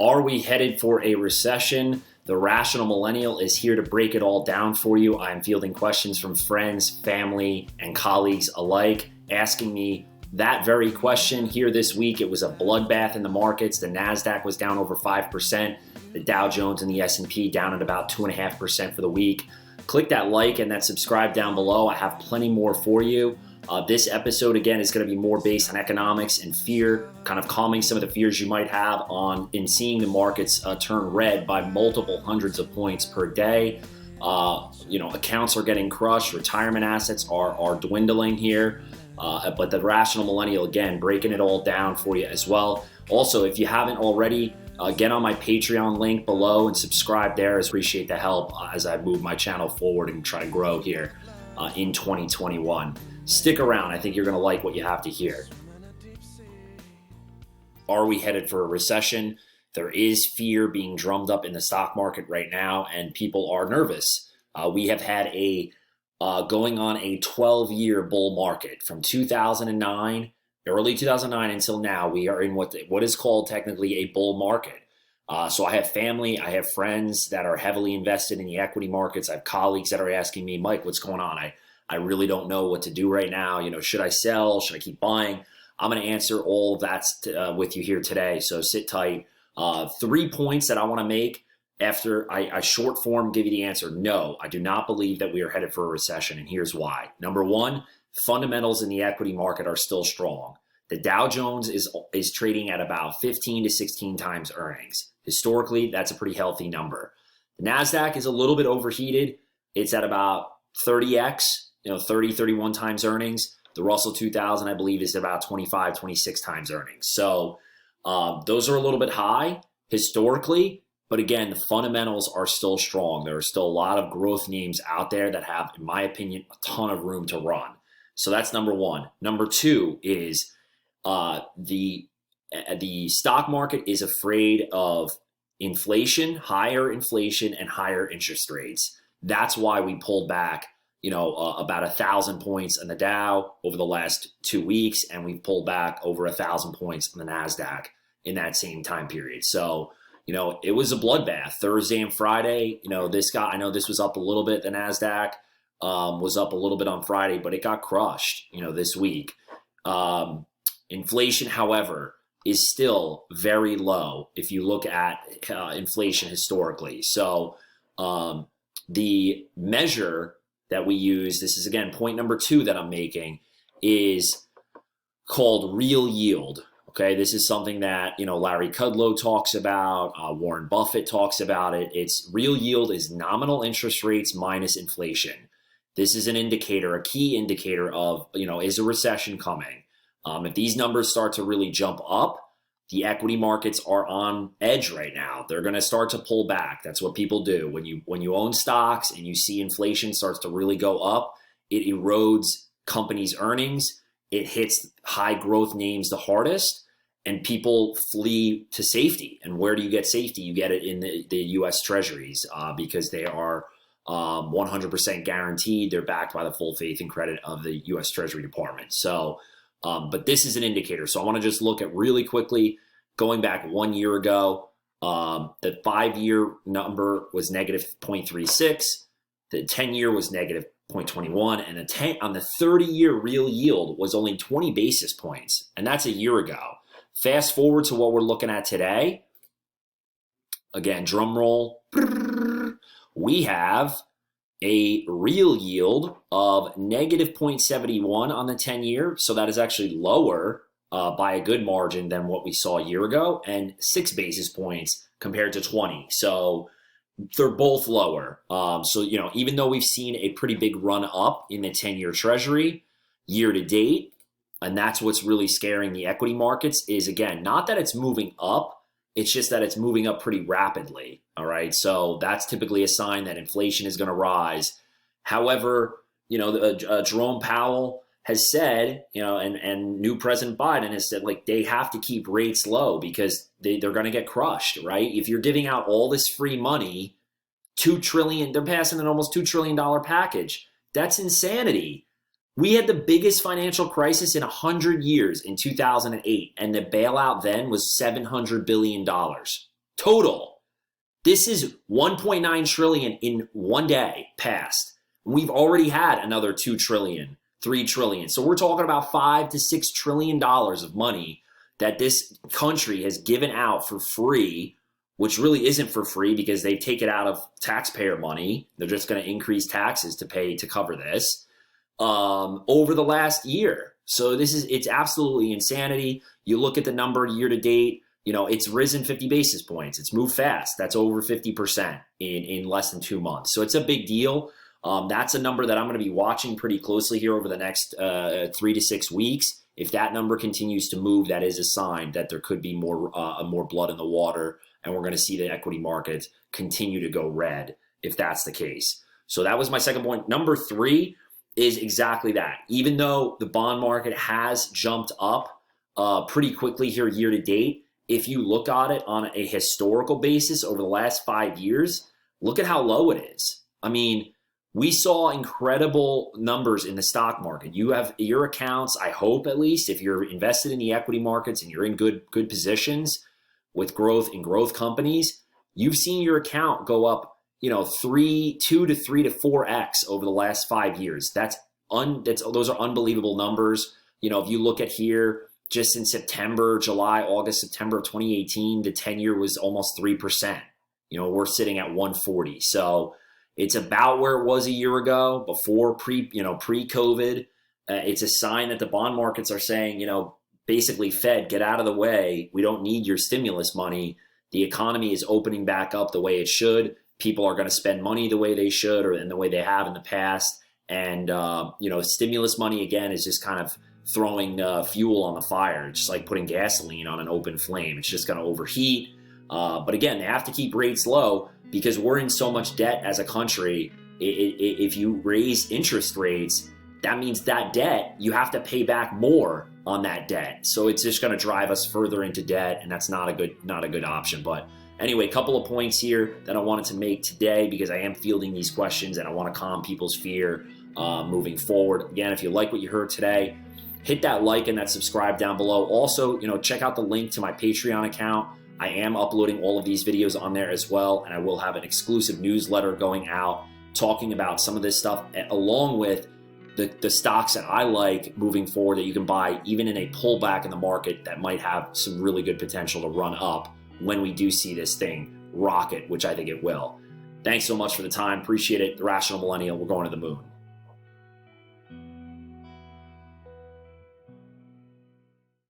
Are we headed for a recession? The Rational Millennial is here to break it all down for you. I'm fielding questions from friends, family, and colleagues alike, asking me that very question here this week. It was a bloodbath in the markets. The NASDAQ was down over 5%. The Dow Jones and the S&P down at about 2.5% for the week. Click that like and that subscribe down below. I have plenty more for you. This episode, again, is going to be more based on economics and fear, kind of calming some of the fears you might have in seeing the markets turn red by multiple hundreds of points per day. Accounts are getting crushed. Retirement assets are dwindling here. But the Rational Millennial, again, breaking it all down for you as well. Also, if you haven't already, get on my Patreon link below and subscribe there. I appreciate the help as I move my channel forward and try to grow here in 2021. Stick around. I think you're going to like what you have to hear. Are we headed for a recession? There is fear being drummed up in the stock market right now, and people are nervous. We have had going on a 12-year bull market from 2009, early 2009 until now. We are in what is called technically a bull market. So I have family, I have friends that are heavily invested in the equity markets. I have colleagues that are asking me, Mike, what's going on? I really don't know what to do right now. Should I sell? Should I keep buying? I'm going to answer all of that with you here today. So sit tight. 3 points that I want to make after I short form give you the answer. No, I do not believe that we are headed for a recession, and here's why. Number one, fundamentals in the equity market are still strong. The Dow Jones is trading at about 15 to 16 times earnings. Historically, that's a pretty healthy number. The NASDAQ is a little bit overheated. It's at about 30x, 30, 31 times earnings. The Russell 2000, I believe, is about 25, 26 times earnings. So those are a little bit high historically, but again, the fundamentals are still strong. There are still a lot of growth names out there that have, in my opinion, a ton of room to run. So that's number one. Number two is the stock market is afraid of inflation, higher inflation, and higher interest rates. That's why we pulled back about 1,000 points on the Dow over the last 2 weeks, and we've pulled back over 1,000 points on the NASDAQ in that same time period. So, it was a bloodbath Thursday and Friday. I know this was up a little bit. The NASDAQ was up a little bit on Friday, but it got crushed, this week. Inflation, however, is still very low if you look at inflation historically. So the measure that we use, this is again point number two that I'm making, is called real yield. Okay, this is something that Larry Kudlow talks about, Warren Buffett talks about it. It's real yield is nominal interest rates minus inflation. This is an indicator, a key indicator of is a recession coming. If these numbers start to really jump up, the equity markets are on edge right now. They're going to start to pull back. That's what people do. When you own stocks and you see inflation starts to really go up, it erodes companies' earnings. It hits high growth names the hardest, and people flee to safety. And where do you get safety? You get it in the U.S. Treasuries because they are 100% guaranteed. They're backed by the full faith and credit of the U.S. Treasury Department. So, but this is an indicator. So I want to just look at really quickly, going back 1 year ago, the 5-year number was negative 0.36. The 10-year was negative 0.21, and on the 30-year real yield was only 20 basis points, and that's a year ago. Fast forward to what we're looking at today. Again, drum roll. We have a real yield of negative 0.71 on the 10-year, so that is actually lower by a good margin than what we saw a year ago, and 6 basis points compared to 20. So they're both lower. So, even though we've seen a pretty big run up in the 10-year Treasury year to date, and that's what's really scaring the equity markets, is again, not that it's moving up, it's just that it's moving up pretty rapidly. All right. So that's typically a sign that inflation is going to rise. However, Jerome Powell has said, and new President Biden has said, they have to keep rates low because they're going to get crushed, right? If you're giving out all this free money, $2 trillion, they're passing an almost $2 trillion package. That's insanity. We had the biggest financial crisis in 100 years in 2008, and the bailout then was $700 billion total. This is 1.9 trillion in one day passed. We've already had another 2 trillion, 3 trillion. So we're talking about $5 to $6 trillion of money that this country has given out for free, which really isn't for free because they take it out of taxpayer money. They're just going to increase taxes to pay to cover this over the last year. So it's absolutely insanity. You look at the number year to date, it's risen 50 basis points. It's moved fast. That's over 50% in less than 2 months. So it's a big deal. That's a number that I'm going to be watching pretty closely here over the next 3 to 6 weeks. If that number continues to move, that is a sign that there could be more blood in the water, and we're going to see the equity markets continue to go red if that's the case. So that was my second point. Number 3 is exactly that. Even though the bond market has jumped up pretty quickly here year to date, if you look at it on a historical basis over the last 5 years, look at how low it is. I mean, we saw incredible numbers in the stock market. You have your accounts, I hope at least, if you're invested in the equity markets and you're in good positions with growth in growth companies, you've seen your account go up, 2 to 3 to 4x over the last 5 years. Those are unbelievable numbers. If you look at here, just in September, July, August, September of 2018, the 10-year was almost 3%. We're sitting at 140. So it's about where it was a year ago before pre-COVID. It's a sign that the bond markets are saying, basically, Fed, get out of the way. We don't need your stimulus money. The economy is opening back up the way it should. People are going to spend money the way they should or in the way they have in the past. And, stimulus money, again, is just kind of throwing fuel on the fire. It's just like putting gasoline on an open flame. It's just going to overheat. But again, they have to keep rates low because we're in so much debt as a country. If you raise interest rates, that means that debt, you have to pay back more on that debt. So it's just going to drive us further into debt, and that's not a good option. But anyway, a couple of points here that I wanted to make today because I am fielding these questions and I want to calm people's fear moving forward. Again, if you like what you heard today, hit that like and that subscribe down below. Also, check out the link to my Patreon account. I am uploading all of these videos on there as well, and I will have an exclusive newsletter going out talking about some of this stuff along with the stocks that I like moving forward that you can buy even in a pullback in the market that might have some really good potential to run up when we do see this thing rocket, which I think it will. Thanks so much for the time. Appreciate it. The Rational Millennial, we're going to the moon.